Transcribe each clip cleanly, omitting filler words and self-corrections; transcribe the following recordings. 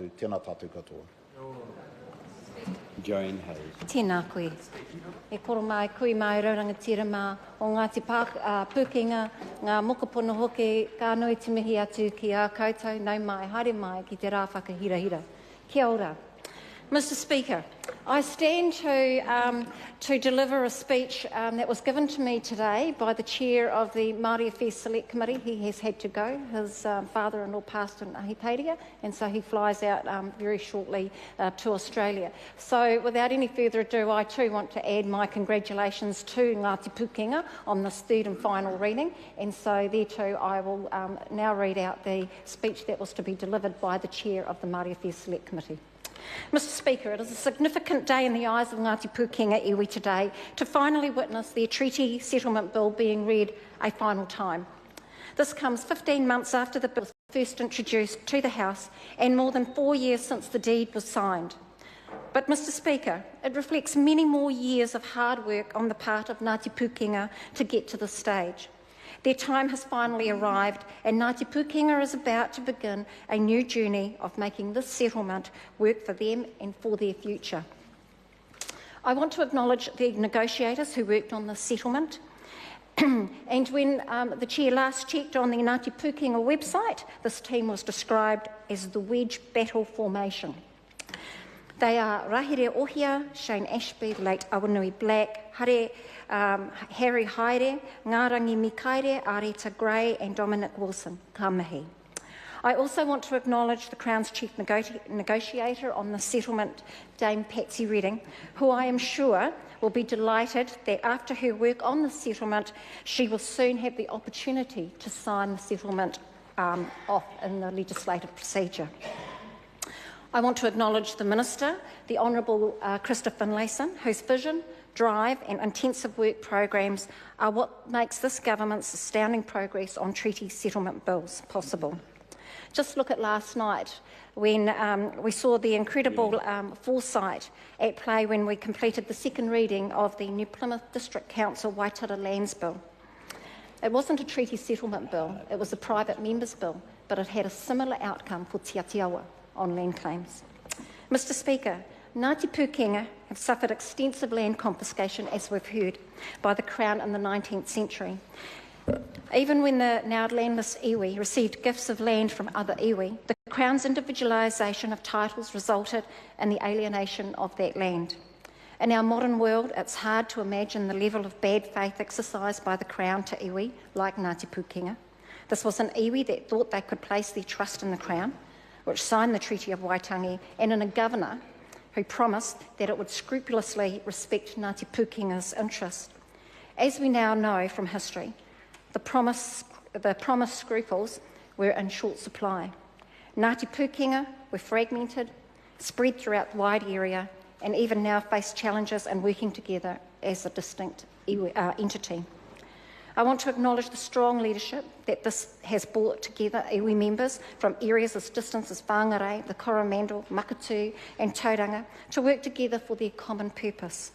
atu. Tēnā tātou katoa. Joanne Hayes. Tēnā koe. E koro mai koe mai raurangatira mā o Ngāti Pūkenga, ngā mokopono hoki, ka nui te mihi atu ki a koutou, nau mai, haere mai ki te rā whakahirahira. Kia ora. Mr Speaker, I stand to deliver a speech that was given to me today by the chair of the Māori Affairs Select Committee. He has had to go. His father-in-law passed in Ahipeiria, and so he flies out very shortly to Australia. So without any further ado, I too want to add my congratulations to Ngāti Pūkenga on this third and final reading, and so there too I will now read out the speech that was to be delivered by the chair of the Māori Affairs Select Committee. Mr Speaker, it is a significant day in the eyes of Ngāti Pūkenga iwi today to finally witness their treaty settlement bill being read a final time. This comes 15 months after the bill was first introduced to the House and more than 4 years since the deed was signed. But, Mr Speaker, it reflects many more years of hard work on the part of Ngāti Pūkenga to get to this stage. Their time has finally arrived, and Ngāti Pūkenga is about to begin a new journey of making this settlement work for them and for their future. I want to acknowledge the negotiators who worked on this settlement. And when the Chair last checked on the Ngāti Pūkenga website, this team was described as the Wedge Battle Formation. They are Rahere Ohia, Shane Ashby, the late Awanui Black, Harry Haere, Ngārangi Mikaere, Areta Gray and Dominic Wilson. Ka mihi. I also want to acknowledge the Crown's chief negotiator on the settlement, Dame Patsy Redding, who I am sure will be delighted that after her work on the settlement, she will soon have the opportunity to sign the settlement off in the legislative procedure. I want to acknowledge the Minister, the Honourable Krista Finlayson, whose vision, drive and intensive work programs are what makes this government's astounding progress on treaty settlement bills possible. Just look at last night when we saw the incredible foresight at play when we completed the second reading of the New Plymouth District Council Waitara Lands Bill. It wasn't a treaty settlement bill, it was a private members bill, but it had a similar outcome for Te Atiawa on land claims. Mr Speaker, Ngāti Pūkenga have suffered extensive land confiscation, as we've heard, by the Crown in the 19th century. Even when the now landless iwi received gifts of land from other iwi, the Crown's individualisation of titles resulted in the alienation of that land. In our modern world, it's hard to imagine the level of bad faith exercised by the Crown to iwi, like Ngāti Pūkenga. This was an iwi that thought they could place their trust in the Crown, which signed the Treaty of Waitangi, and in a governor who promised that it would scrupulously respect Ngāti Pūkenga's interest. As we now know from history, the promised scruples were in short supply. Ngāti Pūkenga were fragmented, spread throughout the wide area, and even now face challenges in working together as a distinct entity. I want to acknowledge the strong leadership that this has brought together iwi members from areas as distant as Whangarei, the Coromandel, Makatu and Tauranga to work together for their common purpose.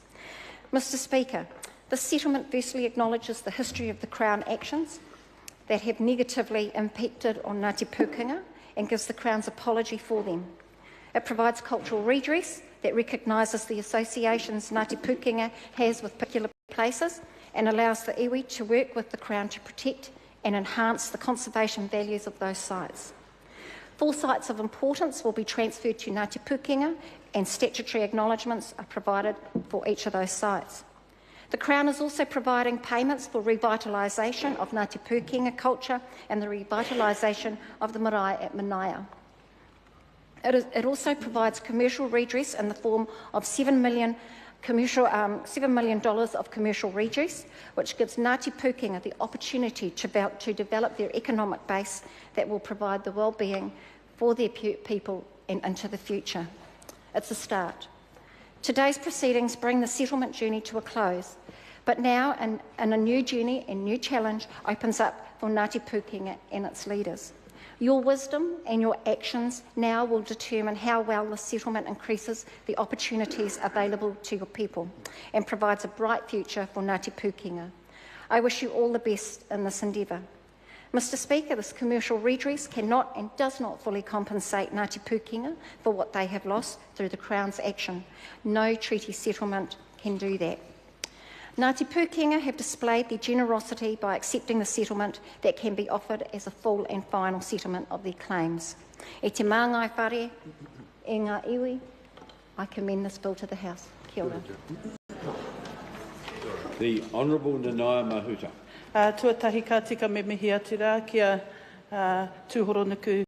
Mr Speaker, this settlement firstly acknowledges the history of the Crown actions that have negatively impacted on Ngāti Pūkenga and gives the Crown's apology for them. It provides cultural redress that recognises the associations Ngāti Pūkenga has with particular places and allows the iwi to work with the Crown to protect and enhance the conservation values of those sites. 4 sites of importance will be transferred to Ngāti Pūkenga and statutory acknowledgements are provided for each of those sites. The Crown is also providing payments for revitalisation of Ngāti Pūkenga culture and the revitalisation of the marae at Manaia. It also provides commercial redress in the form of $7 million of commercial redress, which gives Ngāti Pūkenga the opportunity to develop their economic base that will provide the well-being for their people and into the future. It's a start. Today's proceedings bring the settlement journey to a close, but now a new journey and new challenge opens up for Ngāti Pūkenga and its leaders. Your wisdom and your actions now will determine how well the settlement increases the opportunities available to your people and provides a bright future for Ngāti Pūkenga. I wish you all the best in this endeavour. Mr Speaker, this commercial redress cannot and does not fully compensate Ngāti Pūkenga for what they have lost through the Crown's action. No treaty settlement can do that. Ngāti Pūkenga have displayed their generosity by accepting the settlement that can be offered as a full and final settlement of their claims. E te māngai whare, e ngā iwi, I commend this bill to the House. Kia ora. The Honourable Nanaia Mahuta. Tuatahi ka tika me mihi atu rā kia tūhoro nuku